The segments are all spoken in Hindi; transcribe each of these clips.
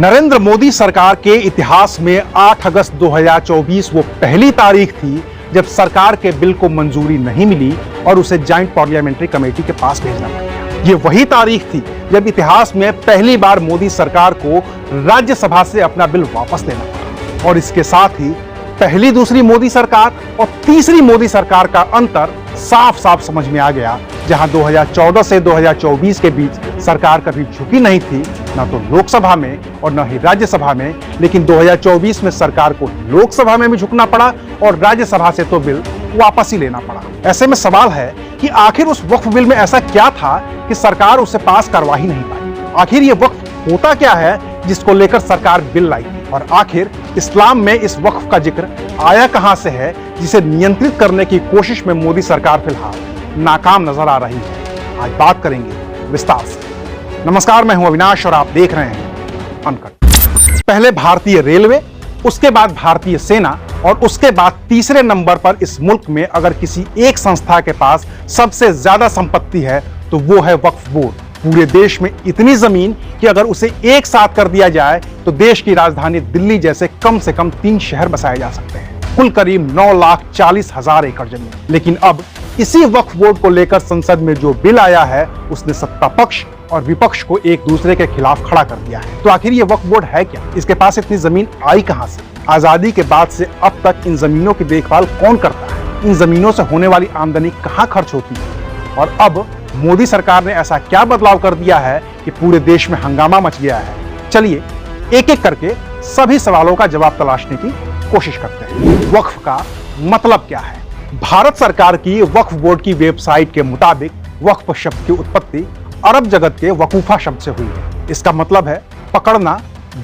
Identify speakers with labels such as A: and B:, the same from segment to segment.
A: नरेंद्र मोदी सरकार के इतिहास में 8 अगस्त 2024 वो पहली तारीख थी जब सरकार के बिल को मंजूरी नहीं मिली और उसे जॉइंट पार्लियामेंट्री कमेटी के पास भेजना पड़ा। ये वही तारीख थी जब इतिहास में पहली बार मोदी सरकार को राज्यसभा से अपना बिल वापस लेना पड़ा। और इसके साथ ही पहली दूसरी मोदी सरकार और तीसरी मोदी सरकार का अंतर साफ साफ समझ में आ गया। जहां 2014 से 2024 के बीच सरकार कभी झुकी नहीं थी, ना तो लोकसभा में और न ही राज्यसभा में, लेकिन 2024 में सरकार को लोकसभा में भी झुकना पड़ा और राज्यसभा से तो बिल वापस ही लेना पड़ा। ऐसे में सवाल है कि आखिर उस वक्फ बिल में ऐसा क्या था कि सरकार उसे पास करवा ही नहीं पाई। आखिर ये वक्फ होता क्या है जिसको लेकर सरकार बिल लाई, और आखिर इस्लाम में इस वक्फ का जिक्र आया कहां से है जिसे नियंत्रित करने की कोशिश में मोदी सरकार फिलहाल नाकाम नजर आ रही है। आज बात करेंगे विस्तार से। नमस्कार, मैं हूं अविनाश और आप देख रहे हैं अनकट। पहले भारतीय रेलवे, उसके बाद भारतीय सेना और उसके बाद तीसरे नंबर पर इस मुल्क में अगर किसी एक संस्था के पास सबसे ज्यादा संपत्ति है तो वो है वक्फ बोर्ड। पूरे देश में इतनी जमीन कि अगर उसे एक साथ कर दिया जाए तो देश की राजधानी दिल्ली जैसे कम से कम 3 शहर बसाए जा सकते हैं। कुल करीब 9,40,000 एकड़ जमीन। लेकिन अब इसी वक्फ बोर्ड को लेकर संसद में जो बिल आया है उसने सत्ता पक्ष और विपक्ष को एक दूसरे के खिलाफ खड़ा कर दिया है। तो आखिर ये वक्फ बोर्ड है क्या? इसके पास इतनी जमीन आई कहां से? आजादी के बाद से अब तक इन जमीनों की देखभाल कौन करता है? इन जमीनों से होने वाली आमदनी कहां खर्च होती है? और अब मोदी सरकार ने ऐसा क्या बदलाव कर दिया है कि पूरे देश में हंगामा मच गया है? चलिए एक एक करके सभी सवालों का जवाब तलाशने की कोशिश करते हैं। वक्फ का मतलब क्या है? भारत सरकार की वक्फ बोर्ड की वेबसाइट के मुताबिक वक्फ शब्द की उत्पत्ति अरब जगत के वकूफा शब्द से हुई है। इसका मतलब है पकड़ना,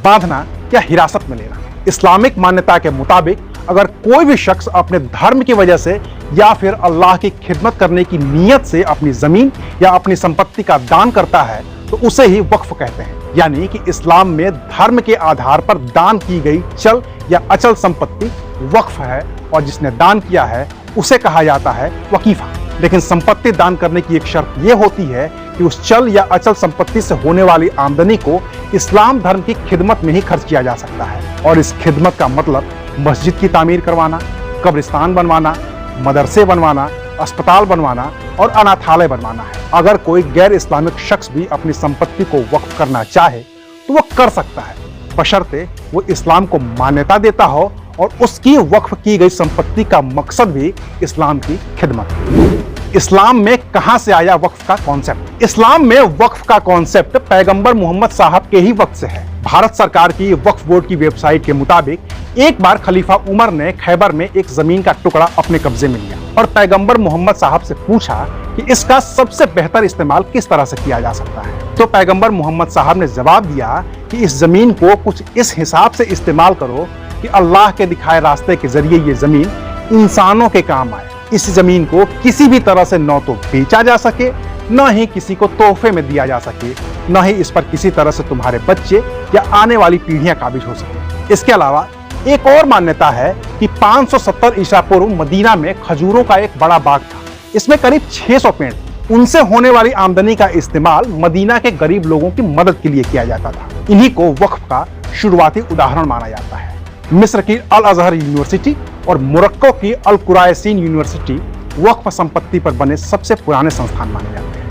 A: बांधना या हिरासत में लेना। इस्लामिक मान्यता के मुताबिक अगर कोई भी शख्स अपने धर्म की वजह से या फिर अल्लाह की खिदमत करने की नीयत से अपनी जमीन या अपनी संपत्ति का दान करता है तो उसे ही वक्फ कहते हैं। यानी कि इस्लाम में धर्म के आधार पर दान की गई चल या अचल संपत्ति वक्फ है और जिसने दान किया है उसे कहा जाता है वकीफा। लेकिन संपत्ति दान करने की एक शर्त यह होती है कि उस चल या अचल संपत्ति से होने वाली आमदनी को इस्लाम धर्म की खिदमत में ही खर्च किया जा सकता है। और इस खिदमत का मतलब मस्जिद की तामीर करवाना, कब्रिस्तान बनवाना, मदरसे बनवाना, अस्पताल बनवाना और अनाथालय बनवाना है। अगर कोई गैर इस्लामिक शख्स भी अपनी संपत्ति को वक्फ करना चाहे तो वो कर सकता है, बशर्ते वो इस्लाम को मान्यता देता हो और उसकी वक्फ की गई संपत्ति का मकसद भी इस्लाम की खिदमत। इस्लाम में कहां से आया वक्फ का कॉन्सेप्ट? इस्लाम में वक्फ का कॉन्सेप्ट पैगंबर मोहम्मद साहब के ही वक्त से है। भारत सरकार की वक्फ बोर्ड की वेबसाइट के मुताबिक एक बार खलीफा उमर ने खैबर में एक जमीन का टुकड़ा अपने कब्जे में लिया और पैगंबर मोहम्मद साहब से पूछा कि इसका सबसे बेहतर इस्तेमाल किस तरह से किया जा सकता है। तो पैगंबर मोहम्मद साहब ने जवाब दिया कि इस जमीन को कुछ इस हिसाब से इस्तेमाल करो कि अल्लाह के दिखाए रास्ते के जरिए ये जमीन इंसानों के काम आए। इस जमीन को किसी भी तरह से न तो बेचा जा सके, न ही किसी को तोहफे में दिया जा सके, न ही इस पर किसी तरह से तुम्हारे बच्चे या आने वाली पीढ़ियां काबिज हो सके। इसके अलावा एक और मान्यता है कि 570 ईसा पूर्व मदीना में खजूरों का एक बड़ा बाग था। इसमें करीब 600 पेड़, उनसे होने वाली आमदनी का इस्तेमाल मदीना के गरीब लोगों की मदद के लिए किया जाता था। इन्हीं को वक्फ का शुरुआती उदाहरण माना जाता है। मिस्र की अल अजहर यूनिवर्सिटी और मोरक्को की अल कुरायसीन यूनिवर्सिटी वक्फ संपत्ति पर बने सबसे पुराने संस्थान माने जाते हैं।